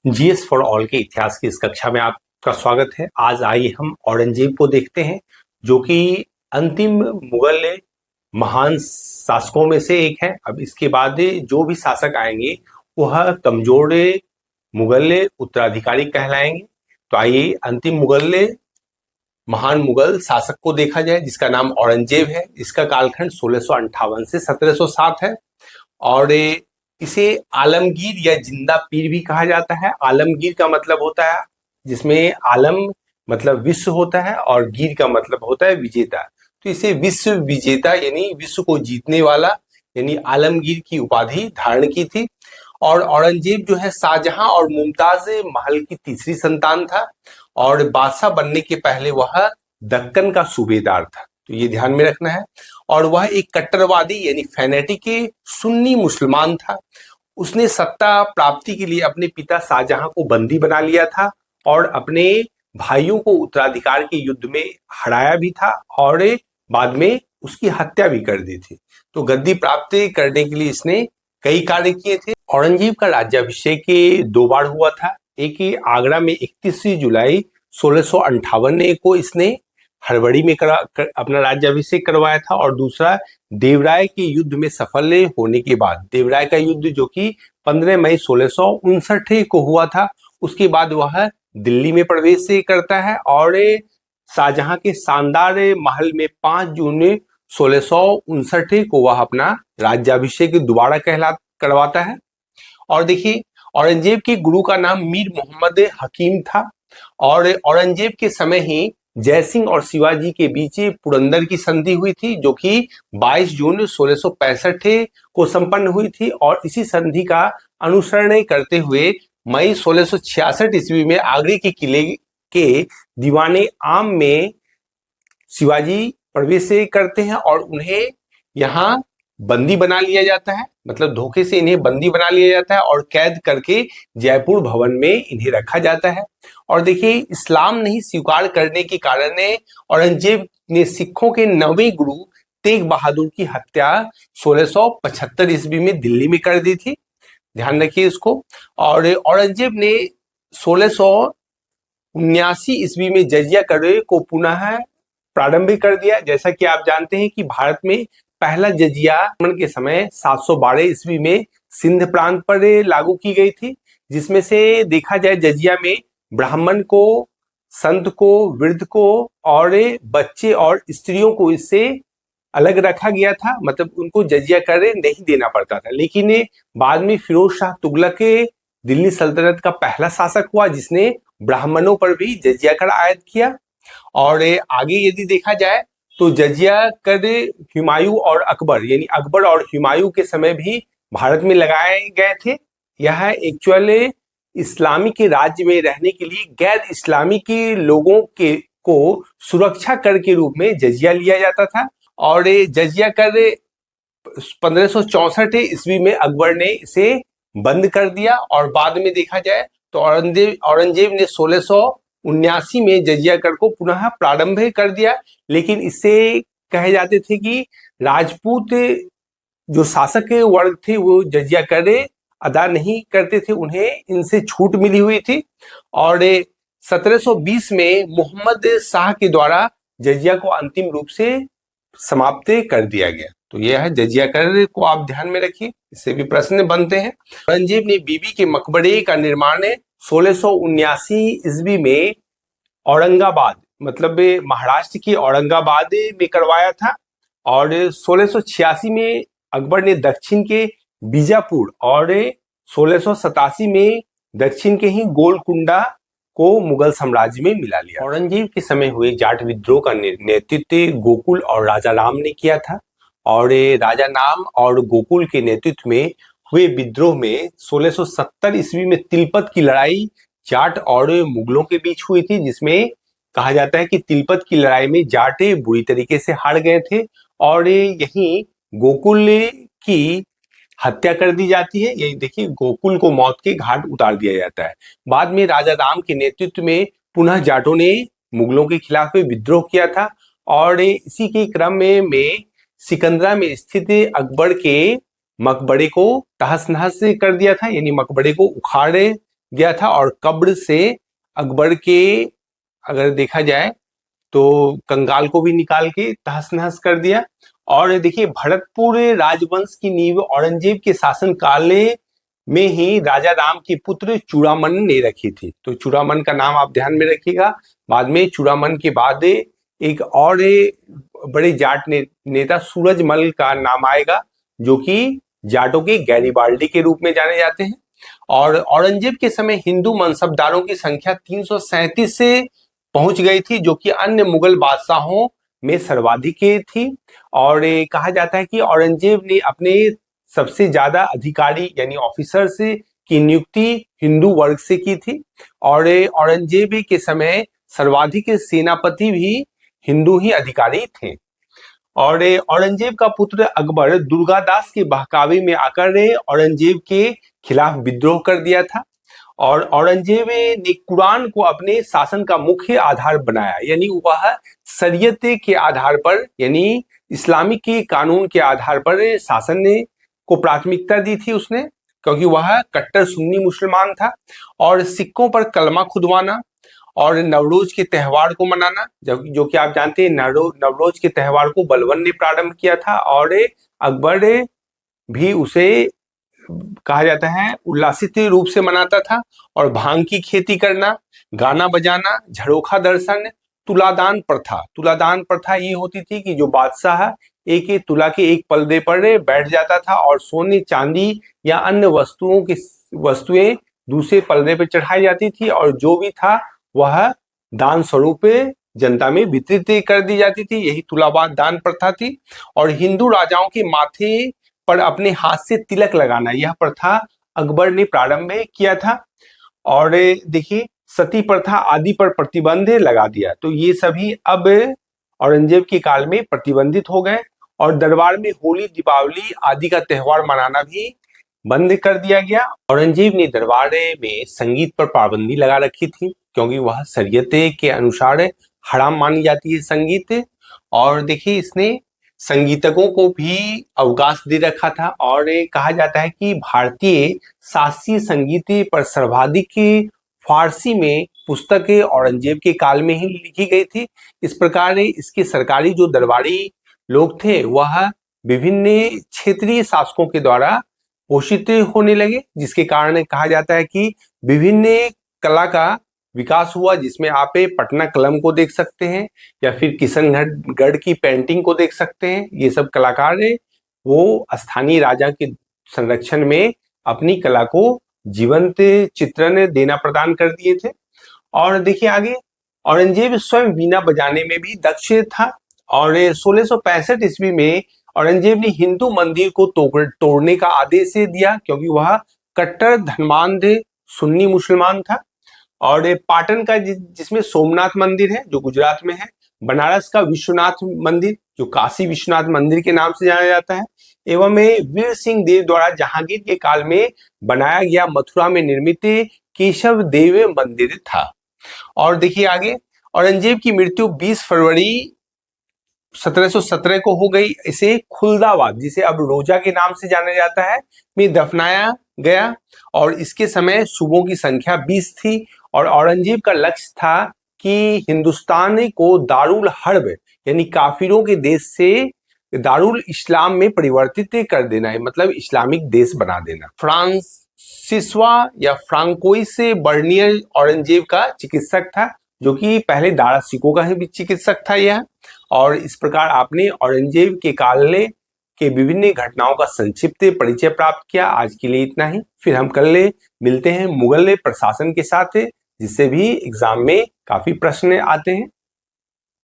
GS for all के इतिहास की इस कक्षा में आपका स्वागत है। आज आइए हम औरंगजेब को देखते हैं, जो कि अंतिम मुगल महान शासकों में से एक है। अब इसके बाद जो भी शासक आएंगे वह कमजोर मुगल उत्तराधिकारी कहलाएंगे। तो आइए अंतिम महान मुगल शासक को देखा जाए, जिसका नाम औरंगजेब है। इसका कालखंड 1658 से 1707 है और इसे आलमगीर या जिंदा पीर भी कहा जाता है। आलमगीर का मतलब होता है, जिसमें आलम मतलब विश्व होता है और गीर का मतलब होता है विजेता। तो इसे विश्व विजेता यानी विश्व को जीतने वाला यानी आलमगीर की उपाधि धारण की थी। और औरंगजेब जो है शाहजहां और मुमताज महल की तीसरी संतान था और बादशाह बनने के पहले वह दक्कन का सूबेदार था। तो ये ध्यान में रखना है। और वह एक कट्टरवादी यानी फैनेटिक सुन्नी मुसलमान था। उसने सत्ता प्राप्ति के लिए अपने पिता शाहजहां को बंदी बना लिया था और अपने भाइयों को उत्तराधिकार के युद्ध में हराया भी था और बाद में उसकी हत्या भी कर दी थी। तो गद्दी प्राप्त करने के लिए इसने कई कार्य किए थे। औरंगजेब का राज्याभिषेक 2 बार हुआ था। एक आगरा में 31 जुलाई 1658 को इसने हड़बड़ी में अपना राज्याभिषेक करवाया था और दूसरा देवराय के युद्ध में सफल होने के बाद, देवराय का युद्ध जो कि 15 मई 1659 को हुआ था, उसके बाद वह दिल्ली में प्रवेश करता है और शाहजहां के शानदार महल में 5 जून 1659 को वह अपना राज्याभिषेक दोबारा करवाता है। और देखिए, औरंगजेब के गुरु का नाम मीर मोहम्मद हकीम था और औरंगजेब के समय ही जयसिंह और शिवाजी के बीच पुरंदर की संधि हुई थी, जो कि 22 जून 1665 को संपन्न हुई थी। और इसी संधि का अनुसरण करते हुए मई 1666 ईस्वी में आगरे के किले के दीवाने आम में शिवाजी प्रवेश करते हैं और उन्हें यहाँ बंदी बना लिया जाता है। मतलब धोखे से इन्हें बंदी बना लिया जाता है और कैद करके जयपुर भवन में इन्हें रखा जाता है। और देखिए, इस्लाम नहीं स्वीकार करने के कारण औरंगजेब ने सिखों के 9वें गुरु तेग बहादुर की हत्या 1675 ईस्वी में दिल्ली में कर दी थी। ध्यान रखिए इसको। और औरंगजेब ने 1679 ईस्वी में जजिया कर को पुनः प्रारंभ कर दिया। जैसा कि आप जानते हैं कि भारत में पहला जजिया के समय 712 ईस्वी में सिंध प्रांत पर लागू की गई थी, जिसमें से देखा जाए जजिया में ब्राह्मण को, संत को, वृद्ध को और बच्चे और स्त्रियों को इससे अलग रखा गया था। मतलब उनको जजिया कर नहीं देना पड़ता था। लेकिन बाद में फिरोज शाह तुगलक दिल्ली सल्तनत का पहला शासक हुआ जिसने ब्राह्मणों पर भी जजिया कर आयद किया। और आगे यदि देखा जाए तो जजिया कर हुमायूं और अकबर यानी अकबर और हुमायूं के समय भी भारत में लगाए गए थे। यह एक्चुअल इस्लामी के राज्य में रहने के लिए गैर इस्लामी के लोगों के को सुरक्षा कर के रूप में जजिया लिया जाता था। और जजिया कर 1564 ईस्वी में अकबर ने इसे बंद कर दिया। और बाद में देखा जाए तो औरंगजेब ने 1679 में जजिया कर को पुनः प्रारंभ कर दिया। लेकिन इससे कहे जाते थे कि राजपूत जो शासक वर्ग थे वो जजिया कर अदा नहीं करते थे, उन्हें इनसे छूट मिली हुई थी। और 1720 में मोहम्मद शाह के द्वारा जजिया को अंतिम रूप से समाप्त कर दिया गया। तो यह है जजिया कर को आप ध्यान में रखिए, इससे भी प्रश्न बनते हैं। औरंगजेब ने बीबी के मकबरे का निर्माण 1679 ईस्वी में औरंगाबाद मतलब महाराष्ट्र के औरंगाबाद में करवाया था। और 1686 में अकबर ने दक्षिण के बीजापुर और 1687 में दक्षिण के ही गोलकुंडा को मुगल साम्राज्य में मिला लिया। औरंगजेब के समय हुए जाट विद्रोह का नेतृत्व गोकुल और राजा राम ने किया था। और राजा नाम और गोकुल के नेतृत्व में हुए विद्रोह में 1670 ईस्वी में तिलपत की लड़ाई जाट और मुगलों के बीच हुई थी, जिसमें कहा जाता है कि तिलपत की लड़ाई में जाट बुरी तरीके से हार गए थे और यहीं गोकुल की हत्या कर दी जाती है। यही देखिए, गोकुल को मौत के घाट उतार दिया जाता है। बाद में राजा राम के नेतृत्व में पुनः जाटों ने मुगलों के खिलाफ विद्रोह किया था। और इसी के क्रम में सिकंदरा में स्थित अकबर के मकबरे को तहस नहस कर दिया था, यानी मकबरे को उखाड़ गया था और कब्र से अकबर के, अगर देखा जाए तो, कंगाल को भी निकाल के तहस नहस कर दिया। और देखिए, भरतपुर राजवंश की नींव औरंगजेब के शासन काल में ही राजा राम के पुत्र चूड़ामन ने रखी थी। तो चूड़ामन का नाम आप ध्यान में रखिएगा। बाद में चूड़ामन के बाद एक और बड़े जाट नेता सूरजमल का नाम आएगा, जो कि जाटों के गैरिबाल्डी के रूप में जाने जाते हैं। और औरंगजेब के समय हिंदू मनसबदारों की संख्या 337 से पहुंच गई थी, जो कि अन्य मुगल बादशाहों में सर्वाधिक थी। और कहा जाता है कि औरंगजेब ने अपने सबसे ज्यादा अधिकारी यानी ऑफिसर्स की नियुक्ति हिंदू वर्ग से की थी। और औरंगजेब के समय सर्वाधिक सेनापति भी हिंदू ही अधिकारी थे। और औरंगजेब का पुत्र अकबर दुर्गादास के बहकावे में आकर औरंगजेब के खिलाफ विद्रोह कर दिया था। और औरंगजेब ने कुरान को अपने शासन का मुख्य आधार बनाया, यानी वह शरीयत के आधार पर, यानी इस्लामिक के कानून के आधार पर शासन को प्राथमिकता दी थी उसने, क्योंकि वह कट्टर सुन्नी मुसलमान था। और सिक्कों पर कलमा खुदवाना और नवरोज के त्योहार को मनाना, जो कि आप जानते हैं नवरोज के त्योहार को बलबन ने प्रारंभ किया था और अकबर भी उसे कहा जाता है उल्लासित रूप से मनाता था। और भांग की खेती करना, गाना बजाना, झरोखा दर्शन, तुलादान प्रथा ये होती थी कि जो बादशाह एक तुला के एक पलड़े पर बैठ जाता था और सोने चांदी या अन्य वस्तुएं दूसरे पलड़े पर चढ़ाई जाती थी, और जो भी था वह दान स्वरूप जनता में वितरित कर दी जाती थी। यही तुलाबाद दान प्रथा थी। और हिंदू राजाओं के माथे पर अपने हाथ से तिलक लगाना, यह प्रथा अकबर ने प्रारंभ किया था। और देखिए, सती प्रथा आदि पर प्रतिबंध लगा दिया। तो ये सभी अब औरंगजेब के काल में प्रतिबंधित हो गए। और दरबार में होली, दीपावली आदि का त्योहार मनाना भी बंद कर दिया गया। औरंगजेब ने दरबार में संगीत पर पाबंदी लगा रखी थी, क्योंकि वह शरीयत के अनुसार हराम मानी जाती है संगीत। और देखिए, इसने संगीतकों को भी अवकाश दे रखा था। और कहा जाता है कि भारतीय शास्त्रीय संगीत पर सर्वाधिक फारसी में पुस्तकें औरंगजेब के काल में ही लिखी गई थी। इस प्रकार इसके सरकारी जो दरबारी लोग थे वह विभिन्न क्षेत्रीय शासकों के द्वारा पोषित होने लगे, जिसके कारण कहा जाता है कि विभिन्न कला का विकास हुआ, जिसमें आप पटना कलम को देख सकते हैं या फिर किशनगढ़ की पेंटिंग को देख सकते हैं। ये सब कलाकार वो स्थानीय राजा के संरक्षण में अपनी कला को जीवंत चित्रण देना प्रदान कर दिए थे। और देखिए आगे, औरंगजेब स्वयं वीणा बजाने में भी दक्ष था। और 1665 ईस्वी में औरंगजेब ने हिंदू मंदिर को तोड़ने का आदेश दिया, क्योंकि वह कट्टर धर्मांध सुन्नी मुसलमान था। और पाटन का जिसमें सोमनाथ मंदिर है जो गुजरात में है, बनारस का विश्वनाथ मंदिर जो काशी विश्वनाथ मंदिर के नाम से जाना जाता है, एवं वीर सिंह देव द्वारा जहांगीर के काल में बनाया गया मथुरा में निर्मित केशव देव मंदिर था। और देखिए आगे, औरंगजेब की मृत्यु 20 फरवरी 1717 को हो गई। इसे खुलदाबाद, जिसे अब रोजा के नाम से जाना जाता है, में दफनाया गया। और इसके समय सूबों की संख्या 20 थी। और औरंगजेब का लक्ष्य था कि हिंदुस्तान को दारुल हर्ब यानी काफिरों के देश से दारुल इस्लाम में परिवर्तित कर देना है, मतलब इस्लामिक देश बना देना। फ्रांसिस्वा या फ्रांकोइस बर्नियर औरंगजेब का चिकित्सक था, जो कि पहले दारा सिकों का भी चिकित्सक था यह। और इस प्रकार आपने औरंगजेब के काल के विभिन्न घटनाओं का संक्षिप्त परिचय प्राप्त किया। आज के लिए इतना ही, फिर हम कल मिलते हैं मुगल प्रशासन के साथ, जिससे भी एग्जाम में काफी प्रश्न आते हैं।